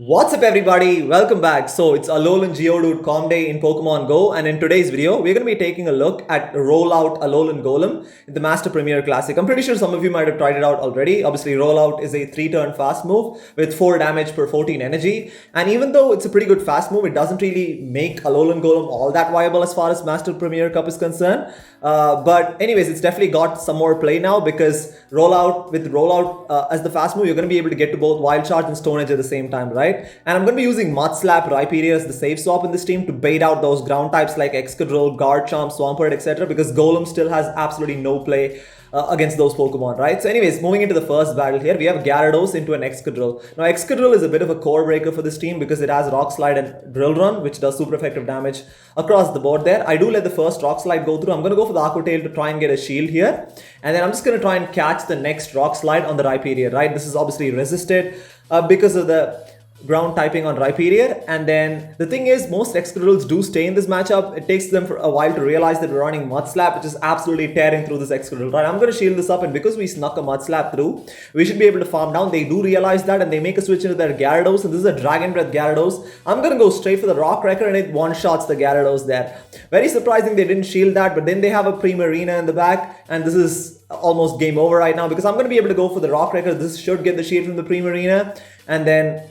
What's up everybody, welcome back. So it's Alolan Geodude Calm Day in Pokemon Go, and in today's video we're going to be taking a look at Rollout Alolan Golem in the Master Premier Classic. I'm pretty sure some of you might have tried it out already. Obviously Rollout is a 3-turn fast move with 4 damage per 14 energy, and even though it's a pretty good fast move, it doesn't really make Alolan Golem all that viable as far as Master Premier Cup is concerned. But anyways, it's definitely got some more play now because Rollout as the fast move, you're going to be able to get to both Wild Charge and Stone Edge at the same time, right? And I'm going to be using Mud Slap Rhyperior as the safe swap in this team to bait out those ground types like Excadrill, Garchomp, Swampert, etc. because Golem still has absolutely no play against those Pokemon, right? So anyways, moving into the first battle here, we have Gyarados into an Excadrill. Now Excadrill is a bit of a core breaker for this team because it has Rock Slide and Drill Run, which does super effective damage across the board there. I do let the first Rock Slide go through. I'm going to go for the Aqua Tail to try and get a shield here. And then I'm just going to try and catch the next Rock Slide on the Rhyperior, right? This is obviously resisted because of the ground typing on Rhyperior. And then the thing is, most Excadrills do stay in this matchup. It takes them for a while to realize that we're running Mud Slap, which is absolutely tearing through this Excadrill, right? I'm going to shield this up, and because we snuck a Mud Slap through, we should be able to farm down. They do realize that, and they make a switch into their Gyarados, and this is a Dragon Breath Gyarados. I'm going to go straight for the Rock Wrecker, and it one-shots the Gyarados there. Very surprising they didn't shield that, but then they have a Primarina in the back, and this is almost game over right now because I'm going to be able to go for the Rock Wrecker. This should get the shield from the Primarina, and then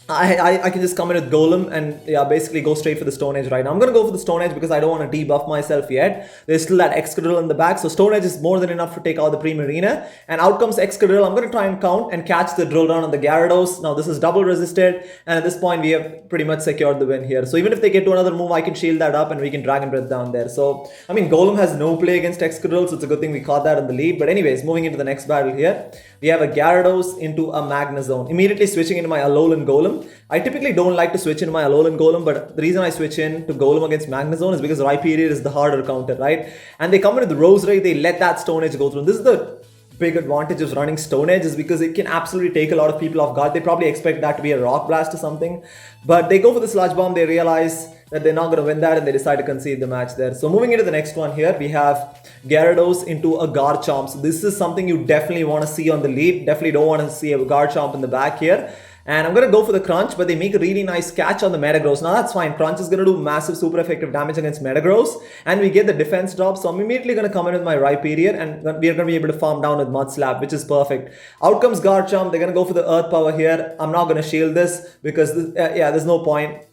I can just come in with Golem and basically go straight for the Stone Edge right now. I'm going to go for the Stone Edge because I don't want to debuff myself yet. There's still that Excadrill in the back, so Stone Edge is more than enough to take out the Primarina. And out comes Excadrill. I'm going to try and count and catch the Drill Down on the Gyarados. Now this is double resisted, and at this point we have pretty much secured the win here. So even if they get to another move, I can shield that up and we can Dragon Breath down there. So I mean, Golem has no play against Excadrill, so it's a good thing we caught that in the lead. But anyways, moving into the next battle here, we have a Gyarados into a Magnezone. Immediately switching into my Alolan Golem. I typically don't like to switch in my Alolan Golem, but the reason I switch in to Golem against Magnezone is because Rhyperior is the harder counter, right? And they come in with the Rose Ray, they let that Stone Edge go through. And this is the big advantage of running Stone Edge, is because it can absolutely take a lot of people off guard. They probably expect that to be a Rock Blast or something, but they go for the Sludge Bomb. They realize that they're not going to win that, and they decide to concede the match there. So moving into the next one here, we have Gyarados into a Garchomp. So this is something you definitely want to see on the lead. Definitely don't want to see a Garchomp in the back here. And I'm going to go for the Crunch, but they make a really nice catch on the Metagross. Now that's fine. Crunch is going to do massive super effective damage against Metagross, and we get the defense drop. So I'm immediately going to come in with my Rhyperior, and we are going to be able to farm down with Mud Slap, which is perfect. Out comes Garchomp. They're going to go for the Earth Power here. I'm not going to shield this because, there's no point.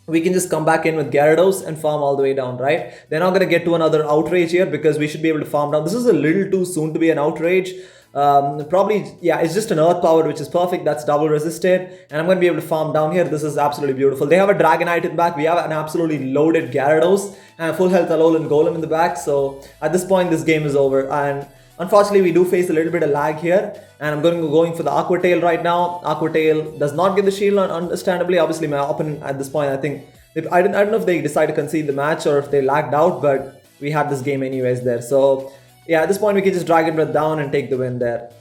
We can just come back in with Gyarados and farm all the way down, right? They're not going to get to another Outrage here because we should be able to farm down. This is a little too soon to be an Outrage. It's just an Earth Power, which is perfect. That's double resisted, and I'm going to be able to farm down here. This is absolutely beautiful. They have a Dragonite in back. We have an absolutely loaded Gyarados and a full health Alolan Golem in the back. So at this point, this game is over, and unfortunately, we do face a little bit of lag here, and I'm going for the Aqua Tail right now. Aqua Tail does not get the shield, understandably. Obviously, my opponent at this point, I think, I don't know if they decide to concede the match or if they lagged out, but we had this game anyways there. So yeah, at this point, we can just Dragon Breath down and take the win there.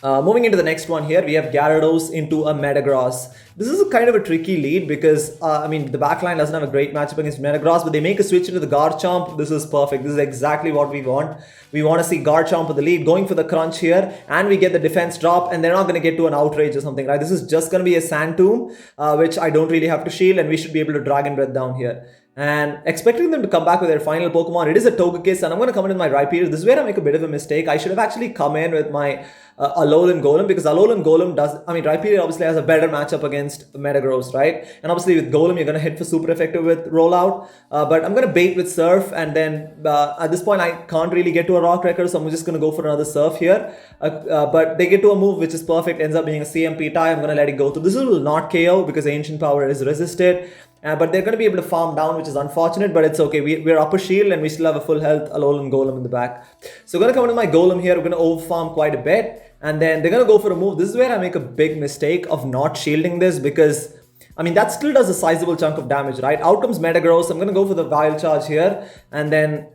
Moving into the next one here, we have Gyarados into a Metagross. This is a kind of a tricky lead because, the backline doesn't have a great matchup against Metagross, but they make a switch into the Garchomp. This is perfect. This is exactly what we want. We want to see Garchomp with the lead, going for the Crunch here, and we get the defense drop, and they're not going to get to an Outrage or something, right? This is just going to be a Sand Tomb, which I don't really have to shield, and we should be able to Dragon Breath down here. And expecting them to come back with their final Pokemon, it is a Togekiss, and I'm going to come in with my Rhyperior. This is where I make a bit of a mistake. I should have actually come in with my Alolan Golem, because Alolan Golem Rhyperior obviously has a better matchup against Metagross, right? And obviously with Golem, you're going to hit for super effective with Rollout, but I'm going to bait with Surf, and then at this point, I can't really get to a Rock Wrecker, so I'm just going to go for another Surf here. But they get to a move which is perfect, ends up being a CMP tie. I'm going to let it go through. This will not KO because Ancient Power is resisted. But they're going to be able to farm down, which is unfortunate, but it's okay. We're up a shield, and we still have a full health Alolan Golem in the back. So I'm going to come into my Golem here. We're going to overfarm quite a bit, and then they're going to go for a move. This is where I make a big mistake of not shielding this because, that still does a sizable chunk of damage, right? Out comes Metagross. I'm going to go for the Wild Charge here, and then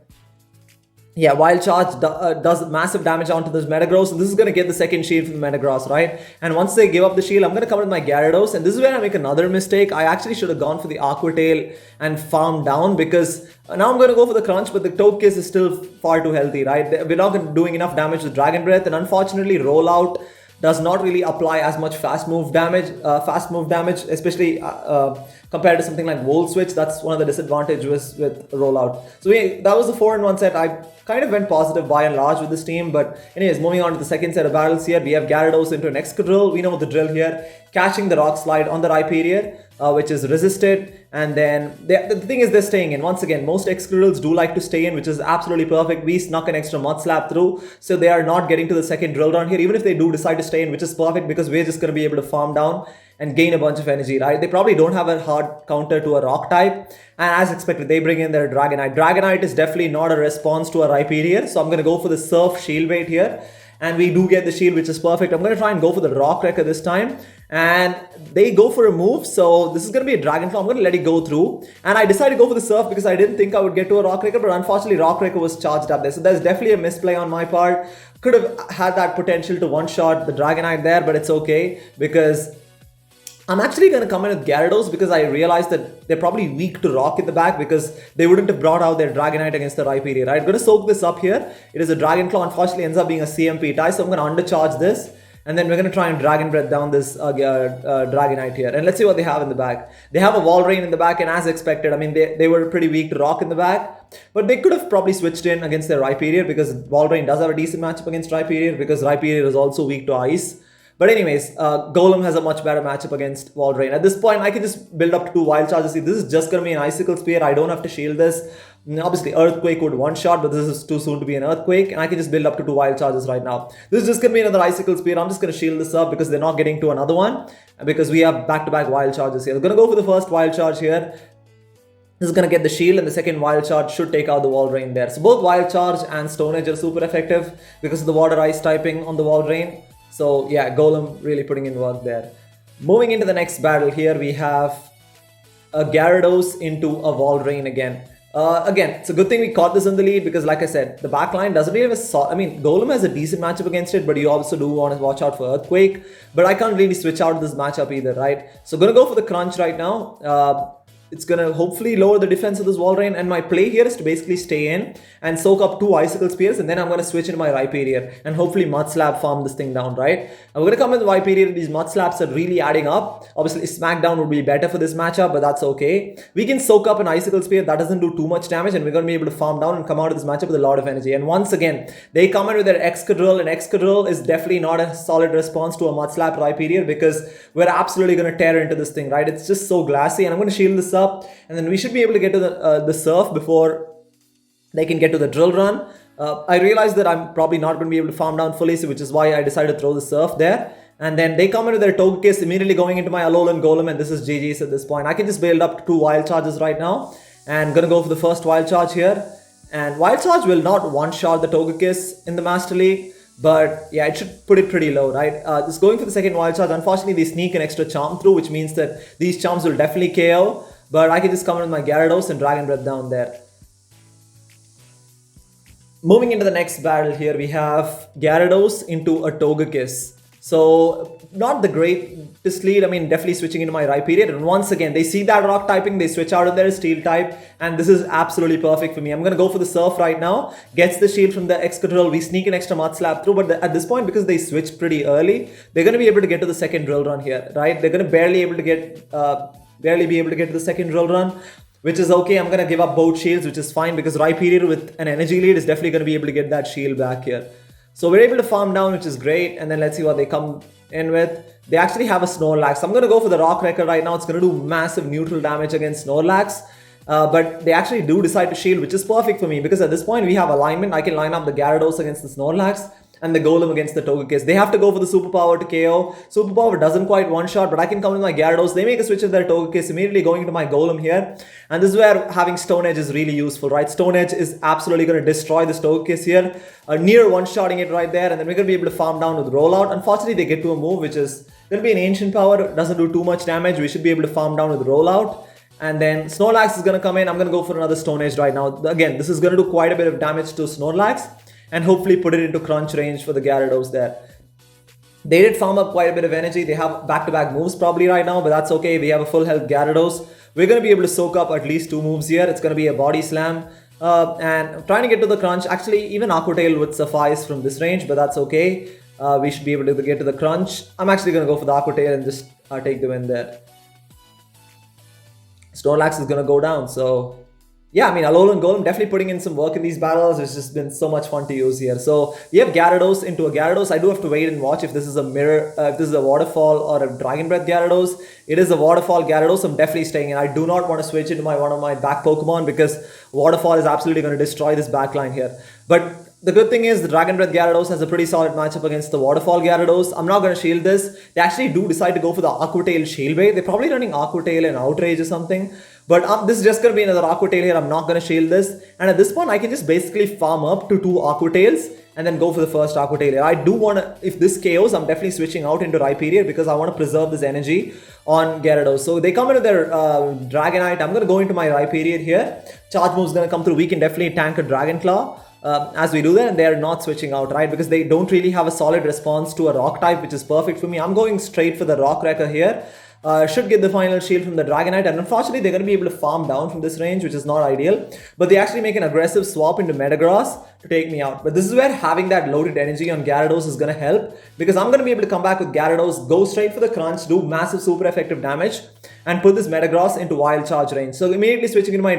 Wild Charge does massive damage onto this Metagross, and this is going to get the second shield from the Metagross, right? And once they give up the shield, I'm going to come with my Gyarados, and this is where I make another mistake. I actually should have gone for the Aqua Tail and farmed down, because now I'm going to go for the Crunch, but the Togekiss is still far too healthy, right? We're not doing enough damage with Dragon Breath, and unfortunately Rollout does not really apply as much fast move damage, especially compared to something like Volt Switch. That's one of the disadvantages with Rollout. So that was the 4-in-1 set. I kind of went positive by and large with this team. But anyways, moving on to the second set of battles here, we have Gyarados into an Excadrill. We know the drill here, catching the Rock Slide on the Rhyperior, which is resisted. And then the thing is, they're staying in. Once again, most Excadrills do like to stay in, which is absolutely perfect. We snuck an extra Mud Slap through, so they are not getting to the second drill down here. Even if they do decide to stay in, which is perfect because we're just going to be able to farm down and gain a bunch of energy, right? They probably don't have a hard counter to a rock type. And as expected, they bring in their Dragonite. Dragonite is definitely not a response to a Rhyperior, so I'm going to go for the Surf Shield bait here. And we do get the shield, which is perfect. I'm going to try and go for the Rock Wrecker this time. And they go for a move, so this is going to be a Dragon Claw. I'm going to let it go through. And I decided to go for the Surf because I didn't think I would get to a Rock Wrecker, but unfortunately Rock Wrecker was charged up there. So there's definitely a misplay on my part. Could have had that potential to one-shot the Dragonite there, but it's okay because I'm actually going to come in with Gyarados because I realized that they're probably weak to Rock in the back because they wouldn't have brought out their Dragonite against the Rhyperior, right? I'm going to soak this up here. It is a Dragon Claw. Unfortunately, ends up being a CMP tie, so I'm going to undercharge this. And then we're going to try and Dragon Breath down this Dragonite here. And let's see what they have in the back. They have a Walrein in the back, and as expected, I mean, they were pretty weak to Rock in the back. But they could have probably switched in against their Rhyperior because Walrein does have a decent matchup against Rhyperior because Rhyperior is also weak to Ice. But anyways, Golem has a much better matchup against Walrein. At this point, I can just build up to 2 Wild Charges. See, this is just going to be an Icicle Spear. I don't have to shield this. Obviously, Earthquake would one-shot, but this is too soon to be an Earthquake. And I can just build up to 2 Wild Charges right now. This is just going to be another Icicle Spear. I'm just going to shield this up because they're not getting to another one. Because we have back-to-back Wild Charges here. We're going to go for the first Wild Charge here. This is going to get the shield, and the second Wild Charge should take out the Walrein there. So both Wild Charge and Stone Edge are super effective because of the Water Ice typing on the Walrein. So yeah, Golem really putting in work there. Moving into the next battle here, we have a Gyarados into a Walrein again. Again, it's a good thing we caught this in the lead because, like I said, the backline doesn't really have a... I mean, Golem has a decent matchup against it, but you also do want to watch out for Earthquake. But I can't really switch out of this matchup either, right? So I'm going to go for the Crunch right now. It's going to hopefully lower the defense of this Walrein, and my play here is to basically stay in and soak up 2 Icicle Spears, and then I'm going to switch into my Rhyperior and hopefully Mud Slap farm this thing down, right? I'm going to come with Rhyperior. These Mud Slaps are really adding up. Obviously, Smackdown would be better for this matchup, but that's okay. We can soak up an Icicle Spear. That doesn't do too much damage, and we're going to be able to farm down and come out of this matchup with a lot of energy. And once again, they come in with their Excadrill, and Excadrill is definitely not a solid response to a Mud Slap Rhyperior because we're absolutely going to tear into this thing, right? It's just so glassy, and I'm going to shield this up, and then we should be able to get to the Surf before they can get to the Drill Run. I realized that I'm probably not going to be able to farm down fully, so which is why I decided to throw the Surf there. And then they come into their Togekiss, immediately going into my Alolan Golem, and this is GG's at this point. I can just build up to 2 Wild Charges right now, and going to go for the first Wild Charge here. And Wild Charge will not one-shot the Togekiss in the Master League, but yeah, it should put it pretty low, right? Just going for the second Wild Charge. Unfortunately, they sneak an extra Charm through, which means that these Charms will definitely KO. But I can just come in with my Gyarados and Dragon Breath down there. Moving into the next battle here, we have Gyarados into a Togekiss. So, not the greatest lead. I mean, definitely switching into my Rhyperior. And once again, they see that rock typing, they switch out of their steel type. And this is absolutely perfect for me. I'm going to go for the Surf right now. Gets the shield from the Excadrill. We sneak an extra Mud Slap through. But at this point, because they switched pretty early, they're going to be able to get to the second Drill Run here, right? They're going to barely be able to get to the second Drill Run, which is okay. I'm going to give up both shields, which is fine because Rhyperior with an energy lead is definitely going to be able to get that shield back here. So we're able to farm down, which is great. And then let's see what they come in with. They actually have a Snorlax. So I'm going to go for the Rock Wrecker right now. It's going to do massive neutral damage against Snorlax. But they actually do decide to shield, which is perfect for me because at this point we have alignment. I can line up the Gyarados against the Snorlax and the Golem against the Togekiss. They have to go for the Superpower to KO. Superpower doesn't quite one-shot, but I can come with my Gyarados. They make a switch of their Togekiss, immediately going into my Golem here. And this is where having Stone Edge is really useful, right? Stone Edge is absolutely going to destroy this Togekiss here. Near one-shotting it right there, and then we're going to be able to farm down with Rollout. Unfortunately, they get to a move, which is going to be an Ancient Power. It doesn't do too much damage. We should be able to farm down with Rollout. And then Snorlax is going to come in. I'm going to go for another Stone Edge right now. Again, this is going to do quite a bit of damage to Snorlax and hopefully put it into crunch range for the Gyarados there. They did farm up quite a bit of energy. They have back-to-back moves probably right now, but that's okay. We have a full health Gyarados. We're going to be able to soak up at least 2 moves here. It's going to be a Body Slam. And I'm trying to get to the crunch. Actually, even Aqua Tail would suffice from this range, but that's okay. we should be able to get to the crunch. I'm actually going to go for the Aqua Tail and just take the win there. Snorlax is going to go down, so yeah, I mean, Alolan Golem definitely putting in some work in these battles. It's just been so much fun to use here. So we have Gyarados into a Gyarados. I do have to wait and watch if this is a mirror, if this is a waterfall or a Dragon Breath Gyarados. It is a waterfall Gyarados. I'm definitely staying in. I do not want to switch into one of my back Pokemon because waterfall is absolutely going to destroy this backline here. But the good thing is the Dragon Breath Gyarados has a pretty solid matchup against the Waterfall Gyarados. I'm not going to shield this. They actually do decide to go for the Aqua Tail Shield Bait. They're probably running Aqua Tail and Outrage or something. But this is just going to be another Aqua Tail here. I'm not going to shield this. And at this point, I can just basically farm up to 2 Aqua Tails and then go for the first Aqua Tail here. I do want to, if this KOs, I'm definitely switching out into Rhyperior because I want to preserve this energy on Gyarados. So they come into their Dragonite. I'm going to go into my Rhyperior here. Charge move is going to come through. We can definitely tank a Dragon Claw. As we do that, and they are not switching out, right? Because they don't really have a solid response to a rock type, which is perfect for me. I'm going straight for the Rock Wrecker here. Should get the final shield from the Dragonite, and unfortunately they're going to be able to farm down from this range, which is not ideal. But they actually make an aggressive swap into Metagross to take me out. But this is where having that loaded energy on Gyarados is going to help, because I'm going to be able to come back with Gyarados, go straight for the crunch, do massive super effective damage, and put this Metagross into wild charge range. So immediately switching into my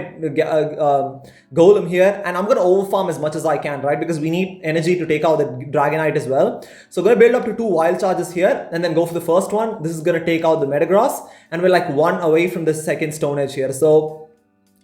Golem here, and I'm going to overfarm as much as I can, right? Because we need energy to take out the Dragonite as well. So I'm going to build up to 2 wild charges here, and then go for the first one. This is going to take out the Metagross, and we're like 1 away from the second Stone Edge here. So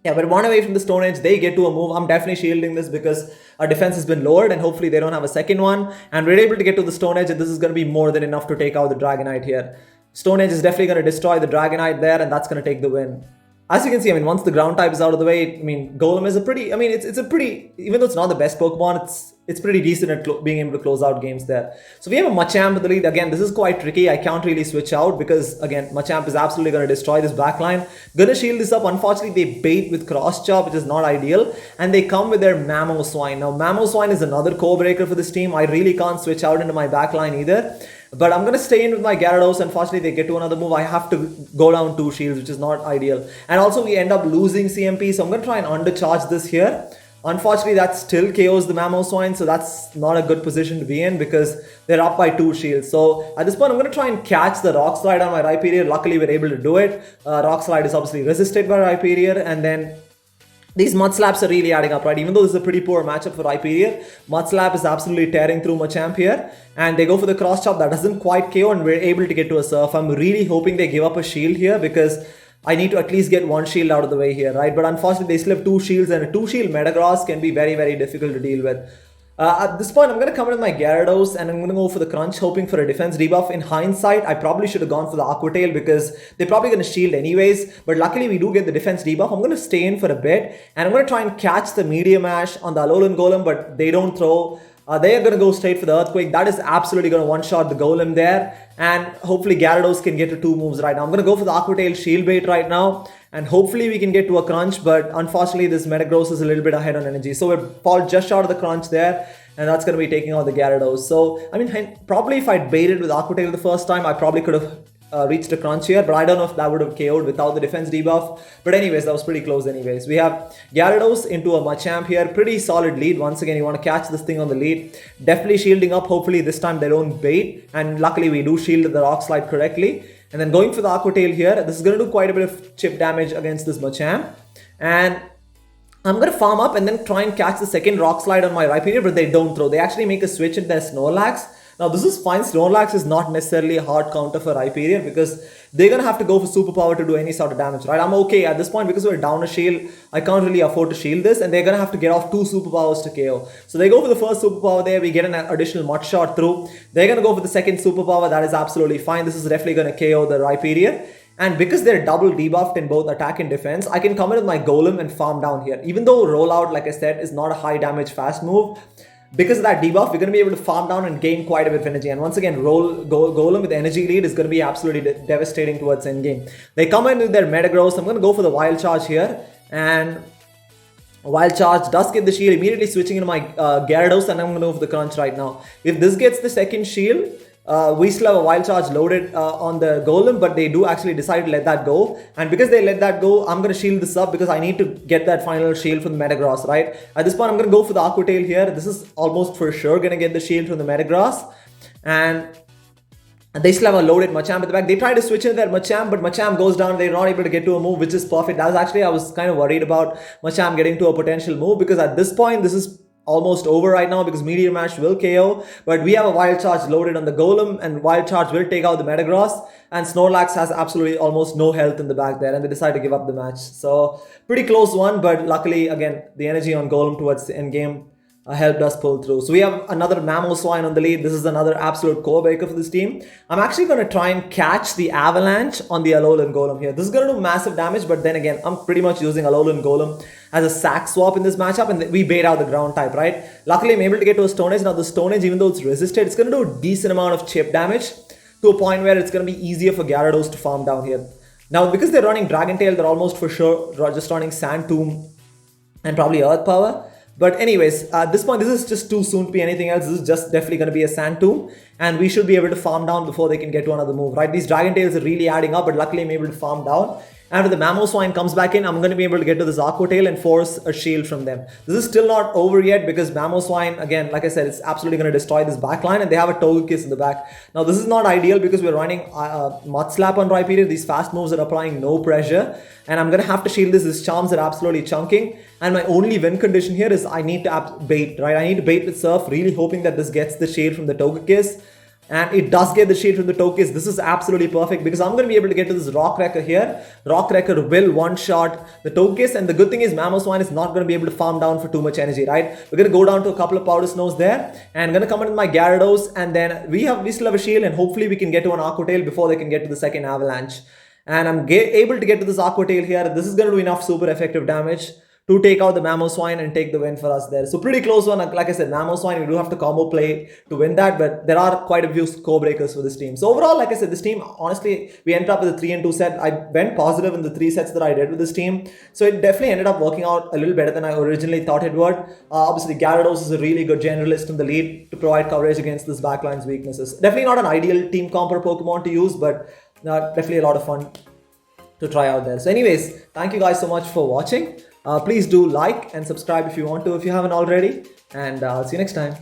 yeah, we're 1 away from the Stone Edge. They get to a move. I'm definitely shielding this because our defense has been lowered, and hopefully they don't have a second one. And we're able to get to the Stone Edge, and this is going to be more than enough to take out the Dragonite here. Stone Edge is definitely going to destroy the Dragonite there, and that's going to take the win. As you can see, I mean, once the ground type is out of the way, I mean, Golem is a pretty, I mean, it's a pretty, even though it's not the best Pokemon, it's pretty decent at being able to close out games there. So we have a Machamp in the lead. Again, this is quite tricky. I can't really switch out because, again, Machamp is absolutely going to destroy this backline. Gonna shield this up. Unfortunately, they bait with Cross Chop, which is not ideal. And they come with their Mamoswine. Now, Mamoswine is another core breaker for this team. I really can't switch out into my backline either. But I'm going to stay in with my Gyarados. Unfortunately, they get to another move. I have to go down 2 shields, which is not ideal. And also, we end up losing CMP. So I'm going to try and undercharge this here. Unfortunately, that still KOs the Mamoswine. So that's not a good position to be in because they're up by 2 shields. So at this point, I'm going to try and catch the Rock Slide on my Rhyperior. Luckily, we're able to do it. Rock Slide is obviously resisted by Rhyperior. And then these Mud Slaps are really adding up, right? Even though this is a pretty poor matchup for Rhyperior, Mud Slap is absolutely tearing through Machamp here. And they go for the Cross Chop. That doesn't quite KO, and we're able to get to a Surf. I'm really hoping they give up a shield here because I need to at least get 1 shield out of the way here, right? But unfortunately, they still have 2 shields, and a 2 shield Metagross can be very, very difficult to deal with. At this point, I'm going to come in with my Gyarados, and I'm going to go for the Crunch, hoping for a defense debuff. In hindsight, I probably should have gone for the Aqua Tail because they're probably going to shield anyways. But luckily, we do get the defense debuff. I'm going to stay in for a bit, and I'm going to try and catch the Meteor Mash on the Alolan Golem, but they don't throw. They are going to go straight for the Earthquake. That is absolutely going to one-shot the Golem there. And hopefully Gyarados can get to 2 moves right now. I'm going to go for the Aqua Tail Shield Bait right now. And hopefully we can get to a crunch. But unfortunately, this Metagross is a little bit ahead on energy. So we're fall just short of the crunch there. And that's going to be taking out the Gyarados. So, I mean, probably if I'd baited with Aqua Tail the first time, I probably could have reached a crunch here, but I don't know if that would have KO'd without the defense debuff. But anyways, that was pretty close anyways. We have Gyarados into a Machamp here. Pretty solid lead. Once again, you want to catch this thing on the lead. Definitely shielding up. Hopefully this time they don't bait. And luckily we do shield the Rock Slide correctly. And then going for the Aqua Tail here. This is going to do quite a bit of chip damage against this Machamp. And I'm going to farm up and then try and catch the second Rock Slide on my Rhyperior, but they don't throw. They actually make a switch in their Snorlax. Now this is fine. Snorlax is not necessarily a hard counter for Rhyperior because they're going to have to go for superpower to do any sort of damage, right? I'm okay at this point because we're down a shield. I can't really afford to shield this, and they're going to have to get off 2 superpowers to KO. So they go for the first superpower there. We get an additional Mud Shot through. They're going to go for the second superpower. That is absolutely fine. This is definitely going to KO the Rhyperior. And because they're double debuffed in both attack and defense, I can come in with my Golem and farm down here. Even though Rollout, like I said, is not a high damage fast move, because of that debuff, we're going to be able to farm down and gain quite a bit of energy. And once again, Golem with energy lead is going to be absolutely devastating towards endgame. They come in with their Metagross. I'm going to go for the Wild Charge here. And Wild Charge does get the shield. Immediately switching into my Gyarados, and I'm going to go for the Crunch right now. If this gets the second shield, we still have a Wild Charge loaded on the Golem, but they do actually decide to let that go. And because they let that go, I'm going to shield this up because I need to get that final shield from the Metagross, right? At this point, I'm going to go for the Aqua Tail here. This is almost for sure going to get the shield from the Metagross. And they still have a loaded Machamp at the back. They try to switch in their Machamp, but Machamp goes down. They're not able to get to a move, which is perfect. That was actually, I was kind of worried about Machamp getting to a potential move, because at this point, this is almost over right now, because Meteor Mash will KO. But we have a Wild Charge loaded on the Golem, and Wild Charge will take out the Metagross. And Snorlax has absolutely almost no health in the back there, and they decide to give up the match. So pretty close one, but luckily, again, the energy on Golem towards the end game helped us pull through. So we have another Mamoswine on the lead. This is another absolute core breaker for this team. I'm actually going to try and catch the Avalanche on the Alolan Golem here. This is going to do massive damage, but then again, I'm pretty much using Alolan Golem as a sack swap in this matchup, and we bait out the ground type, right? Luckily, I'm able to get to a Stone Edge. Now the Stone Edge, even though it's resisted, it's going to do a decent amount of chip damage to a point where it's going to be easier for Gyarados to farm down here. Now, because they're running Dragon Tail, they're almost for sure just running Sand Tomb and probably Earth Power. But anyways, at this point, this is just too soon to be anything else. This is just definitely going to be a Sand Tomb, and we should be able to farm down before they can get to another move, right? These Dragon Tails are really adding up, but luckily I'm able to farm down. After the Mamoswine comes back in, I'm going to be able to get to this Aqua Tail and force a shield from them. This is still not over yet, because Mamoswine, again, like I said, it's absolutely going to destroy this backline, and they have a Togekiss in the back. Now, this is not ideal because we're running Mud Slap on Rhyperior. These fast moves are applying no pressure, and I'm going to have to shield this. These charms are absolutely chunking, and my only win condition here is I need to bait, right? I need to bait with Surf, really hoping that this gets the shade from the Togekiss. And it does get the shade from the Togekiss. This is absolutely perfect, because I'm going to be able to get to this Rock Wrecker here. Rock Wrecker will one-shot the Togekiss, and the good thing is Mamoswine is not going to be able to farm down for too much energy, right? We're going to go down to a couple of Powder Snows there, and I'm going to come in with my Gyarados, and then we still have a shield, and hopefully we can get to an Aqua Tail before they can get to the second Avalanche. And I'm able to get to this Aqua Tail here. This is going to do enough super effective damage to take out the Mamoswine and take the win for us there. So pretty close one. Like I said, Mamoswine, we do have to combo play to win that, but there are quite a few score breakers for this team. So overall, like I said, this team, honestly, we ended up with a 3-2 set. I went positive in the 3 sets that I did with this team. So it definitely ended up working out a little better than I originally thought it would. Obviously, Gyarados is a really good generalist in the lead to provide coverage against this backline's weaknesses. Definitely not an ideal team comp or Pokemon to use, but definitely a lot of fun to try out there. So anyways, thank you guys so much for watching. Please do like and subscribe if you want to, if you haven't already. And I'll see you next time.